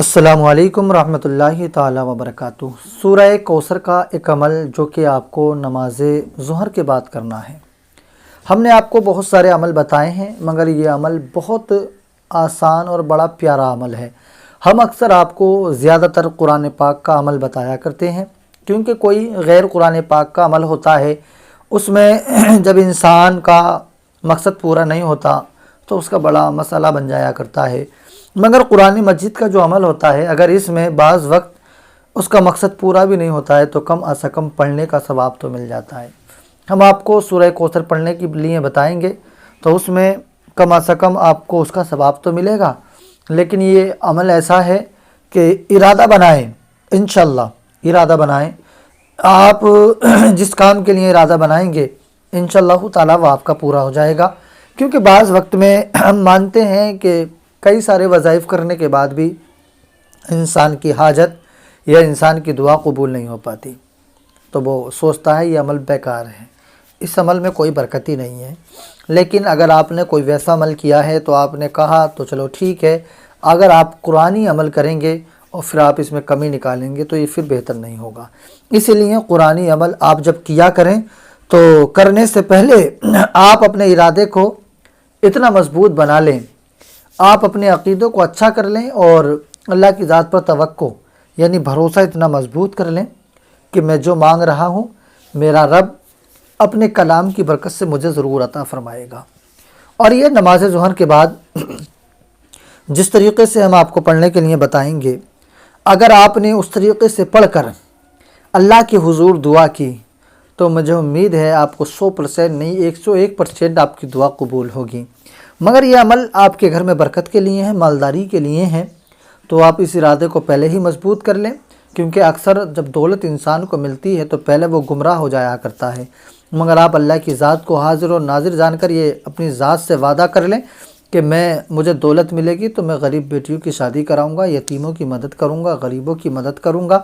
السلام علیکم ورحمۃ اللہ تعالی وبرکاتہ۔ سورہ کوثر کا ایک عمل جو کہ آپ کو نماز ظہر کے بعد کرنا ہے۔ ہم نے آپ کو بہت سارے عمل بتائے ہیں، مگر یہ عمل بہت آسان اور بڑا پیارا عمل ہے۔ ہم اکثر آپ کو زیادہ تر قرآن پاک کا عمل بتایا کرتے ہیں، کیونکہ کوئی غیر قرآن پاک کا عمل ہوتا ہے، اس میں جب انسان کا مقصد پورا نہیں ہوتا تو اس کا بڑا مسئلہ بن جایا کرتا ہے۔ مگر قرآن مجید کا جو عمل ہوتا ہے، اگر اس میں بعض وقت اس کا مقصد پورا بھی نہیں ہوتا ہے تو کم از کم پڑھنے کا ثواب تو مل جاتا ہے۔ ہم آپ کو سورہ کوثر پڑھنے کے لیے بتائیں گے تو اس میں کم از کم آپ کو اس کا ثواب تو ملے گا، لیکن یہ عمل ایسا ہے کہ ارادہ بنائیں، انشاءاللہ ارادہ بنائیں۔ آپ جس کام کے لیے ارادہ بنائیں گے انشاءاللہ تعالیٰ وہ آپ کا پورا ہو جائے گا، کیونکہ بعض وقت میں ہم مانتے ہیں کہ کئی سارے وظائف کرنے کے بعد بھی انسان کی حاجت یا انسان کی دعا قبول نہیں ہو پاتی، تو وہ سوچتا ہے یہ عمل بیکار ہے، اس عمل میں کوئی برکت ہی نہیں ہے۔ لیکن اگر آپ نے کوئی ویسا عمل کیا ہے تو آپ نے کہا تو چلو ٹھیک ہے، اگر آپ قرآنی عمل کریں گے اور پھر آپ اس میں کمی نکالیں گے تو یہ پھر بہتر نہیں ہوگا۔ اسی لیے قرآنی عمل آپ جب کیا کریں تو کرنے سے پہلے آپ اپنے ارادے کو اتنا مضبوط بنا لیں، آپ اپنے عقیدوں کو اچھا کر لیں اور اللہ کی ذات پر توقع یعنی بھروسہ اتنا مضبوط کر لیں کہ میں جو مانگ رہا ہوں میرا رب اپنے کلام کی برکت سے مجھے ضرور عطا فرمائے گا۔ اور یہ نماز ظہر کے بعد جس طریقے سے ہم آپ کو پڑھنے کے لیے بتائیں گے، اگر آپ نے اس طریقے سے پڑھ کر اللہ کے حضور دعا کی تو مجھے امید ہے آپ کو 100% نہیں 101% آپ کی دعا قبول ہوگی۔ مگر یہ عمل آپ کے گھر میں برکت کے لیے ہے، مالداری کے لیے ہے، تو آپ اس ارادے کو پہلے ہی مضبوط کر لیں، کیونکہ اکثر جب دولت انسان کو ملتی ہے تو پہلے وہ گمراہ ہو جایا کرتا ہے۔ مگر آپ اللہ کی ذات کو حاضر و ناظر جان کر یہ اپنی ذات سے وعدہ کر لیں کہ مجھے دولت ملے گی تو میں غریب بیٹیوں کی شادی کراؤں گا، یتیموں کی مدد کروں گا، غریبوں کی مدد کروں گا،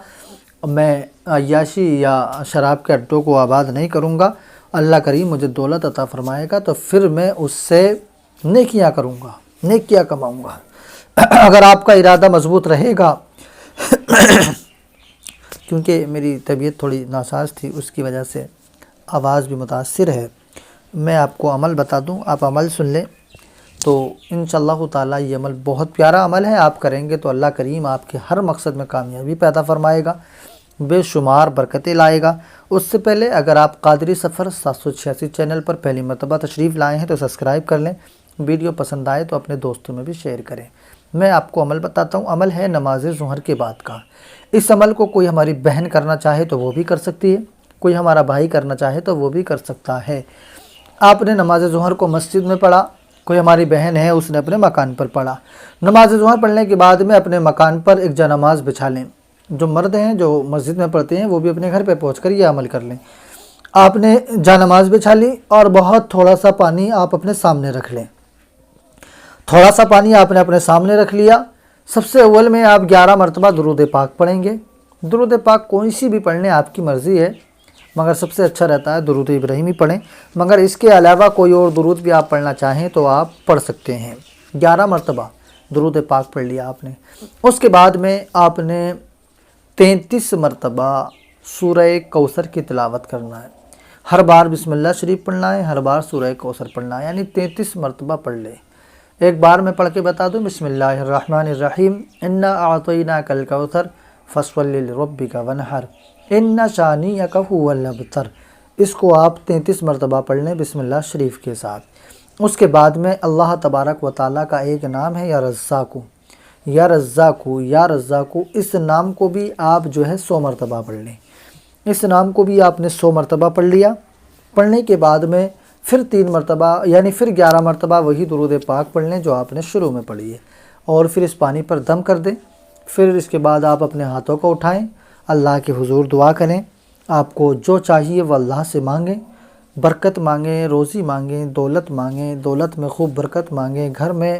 میں عیاشی یا شراب کے اڈوں کو آباد نہیں کروں گا۔ اللہ کریم مجھے دولت عطا فرمائے گا تو پھر میں اس سے نیکیاں کروں گا، نیکیاں کماؤں گا۔ اگر آپ کا ارادہ مضبوط رہے گا کیونکہ میری طبیعت تھوڑی ناساز تھی، اس کی وجہ سے آواز بھی متاثر ہے، میں آپ کو عمل بتا دوں، آپ عمل سن لیں تو انشاءاللہ تعالیٰ یہ عمل بہت پیارا عمل ہے۔ آپ کریں گے تو اللہ کریم آپ کے ہر مقصد میں کامیابی پیدا فرمائے گا، بے شمار برکتیں لائے گا۔ اس سے پہلے اگر آپ قادری سفر 786 چینل پر پہلی مرتبہ تشریف لائے ہیں تو سبسکرائب کر لیں، ویڈیو پسند آئے تو اپنے دوستوں میں بھی شیئر کریں۔ میں آپ کو عمل بتاتا ہوں، عمل ہے نماز ظہر کے بعد کا۔ اس عمل کو کوئی ہماری بہن کرنا چاہے تو وہ بھی کر سکتی ہے، کوئی ہمارا بھائی کرنا چاہے تو وہ بھی کر سکتا ہے۔ آپ نے نماز ظہر کو مسجد میں پڑھا، کوئی ہماری بہن ہے اس نے اپنے مکان پر پڑھا، نماز ظہر پڑھنے کے بعد میں اپنے مکان پر ایک جانماز بچھا لیں۔ جو مرد ہیں جو مسجد میں پڑھتے ہیں وہ بھی اپنے گھر پہ پہنچ کر یہ عمل کر لیں۔ آپ نے جانماز بچھا لی اور بہت تھوڑا سا پانی آپ اپنے سامنے رکھ لیں۔ تھوڑا سا پانی آپ نے اپنے سامنے رکھ لیا۔ سب سے اول میں آپ 11 مرتبہ درود پاک پڑھیں گے۔ درود پاک کوئی سی بھی پڑھنے آپ کی مرضی ہے، مگر سب سے اچھا رہتا ہے درود ابراہیمی پڑھیں، مگر اس کے علاوہ کوئی اور درود بھی آپ پڑھنا چاہیں تو آپ پڑھ سکتے ہیں۔ 11 مرتبہ درود پاک پڑھ لیا آپ نے۔ اس کے بعد میں آپ نے 33 مرتبہ سورہ کوثر کی تلاوت کرنا ہے۔ ہر بار بسم اللہ شریف پڑھنا ہے، ہر بار سورہ کوثر پڑھنا ہے، یعنی 33 مرتبہ پڑھ لیں۔ ایک بار میں پڑھ کے بتا دوں، بسم اللہ الرحمن الرحیم، انا اعطیناک الکوثر فصلی لربک وانحر ان شانئک ھو الابتر۔ اس کو آپ 33 مرتبہ پڑھ لیں بسم اللہ شریف کے ساتھ۔ اس کے بعد میں اللہ تبارک و تعالیٰ کا ایک نام ہے یا رزاقو، یا رزاقو، یا رزاقو، اس نام کو بھی آپ جو ہے 100 مرتبہ پڑھ لیں۔ اس نام کو بھی آپ نے 100 مرتبہ پڑھ لیا۔ پڑھنے کے بعد میں پھر 3 مرتبہ یعنی پھر 11 مرتبہ وہی درود پاک پڑھ لیں جو آپ نے شروع میں پڑھی ہے، اور پھر اس پانی پر دم کر دیں۔ پھر اس کے بعد آپ اپنے ہاتھوں کو اٹھائیں، اللہ کے حضور دعا کریں، آپ کو جو چاہیے وہ اللہ سے مانگیں، برکت مانگیں، روزی مانگیں، دولت مانگیں، دولت میں خوب برکت مانگیں، گھر میں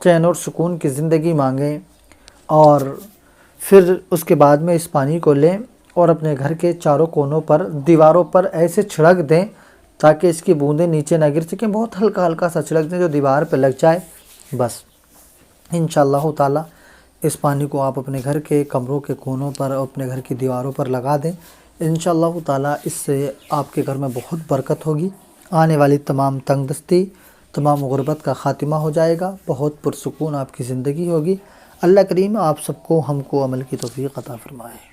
چین اور سکون کی زندگی مانگیں، اور پھر اس کے بعد میں اس پانی کو لیں اور اپنے گھر کے چاروں کونوں پر دیواروں پر ایسے چھڑک دیں تاکہ اس کی بوندیں نیچے نہ گر سکیں، بہت ہلکا ہلکا سا چھڑک دیں جو دیوار پہ لگ جائے، بس انشاءاللہ تعالی اس پانی کو آپ اپنے گھر کے کمروں کے کونوں پر اور اپنے گھر کی دیواروں پر لگا دیں، انشاءاللہ تعالیٰ اس سے آپ کے گھر میں بہت برکت ہوگی، آنے والی تمام تنگ دستی، تمام غربت کا خاتمہ ہو جائے گا، بہت پرسکون آپ کی زندگی ہوگی۔ اللہ کریم آپ سب کو ہم کو عمل کی توفیق عطا فرمائے۔